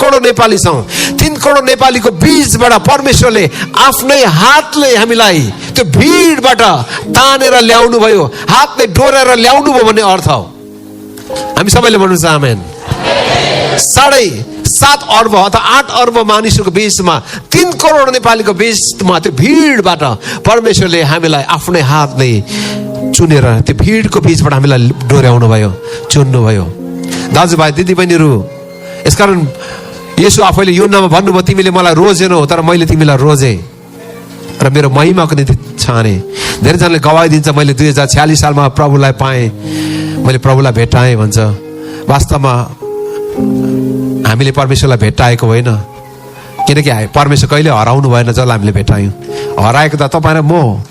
करोड नेपाली छौँ। 3 करोड नेपालीको बीचबाट परमेश्वरले आफ्नै हातले हामीलाई त्यो भिडबाट तानेर ल्याउनु भयो, हातले डोरेर ल्याउनु भयो भन्ने अर्थ हो। हामी सबैले भन्नुहुन्छ आमेन। 7.5 अर्ब अथवा 8 अर्ब मानिसहरूको बीचमा 3 करोड नेपालीको बीचमा त्यो भिडबाट परमेश्वरले हामीलाई आफ्नै हातले चुनेर त्यो भिडको बीचबाट हामीलाई डोर्याउनु भयो, चुन्नु भयो। दाजुभाइ दिदीबहिनीहरू, यसकारण येशू आफैले यूहन्नामा भन्नुभयो, तिमीले मलाई रोजेनौ तर मैले तिमीलाई रोजे र मेरो महिमाको निम्ति छाने। धेरैजनाले गवाही दिन्छ, मैले 2046 सालमा प्रभुलाई पाएँ, मैले प्रभुलाई भेटाएँ भन्छ। वास्तवमा हामीले परमेश्वरलाई भेटाएको होइन, किनकि परमेश्वर कहिले हराउनु भएन जसलाई हामीले भेटायौँ। हराएको त तपाईँ र म,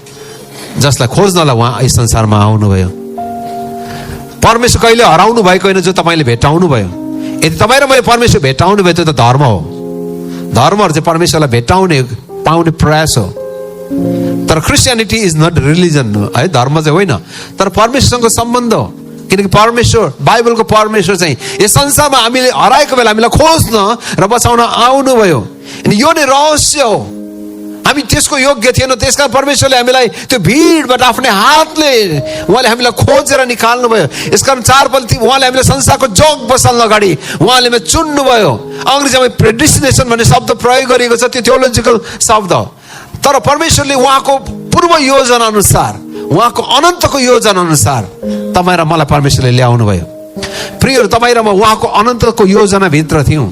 जसलाई खोज्नलाई उहाँ यस संसारमा आउनुभयो। परमेश्वर कहिले हराउनु भएको होइन, जो तपाईँले भेटाउनु भयो। यदि तपाईँ र मैले परमेश्वर भेटाउनु भयो त्यो त धर्म हो। धर्महरू चाहिँ परमेश्वरलाई भेटाउने पाउने प्रयास हो। तर क्रिस्चियनिटी इज नट रिलिजन है, धर्म चाहिँ होइन, तर परमेश्वरसँग सम्बन्ध हो। किनकि परमेश्वर, बाइबलको परमेश्वर चाहिँ यस संसारमा हामीले हराएको बेला हामीलाई खोज्न र बचाउन आउनुभयो। अनि यो नै रहस्य हो। हामी त्यसको योग्य थिएनौँ, त्यसकारण परमेश्वरले हामीलाई त्यो भिडबाट आफ्नै हातले उहाँले हामीलाई खोजेर निकाल्नु भयो। यसकारण 4 पल्टी उहाँले हामीलाई संसारको जोग बसाल्न अगाडि उहाँले हामीलाई चुन्नु भयो। अङ्ग्रेजीमा प्रेडिस्टिनेसन भन्ने शब्द प्रयोग गरिएको छ, त्यो थियोलोजिकल शब्द हो। तर परमेश्वरले उहाँको पूर्व योजना अनुसार, उहाँको अनन्तको योजना अनुसार तपाईँ र मलाई परमेश्वरले ल्याउनु भयो। प्रियहरू, तपाईँ र म उहाँको अनन्तको योजना भित्र थियौँ।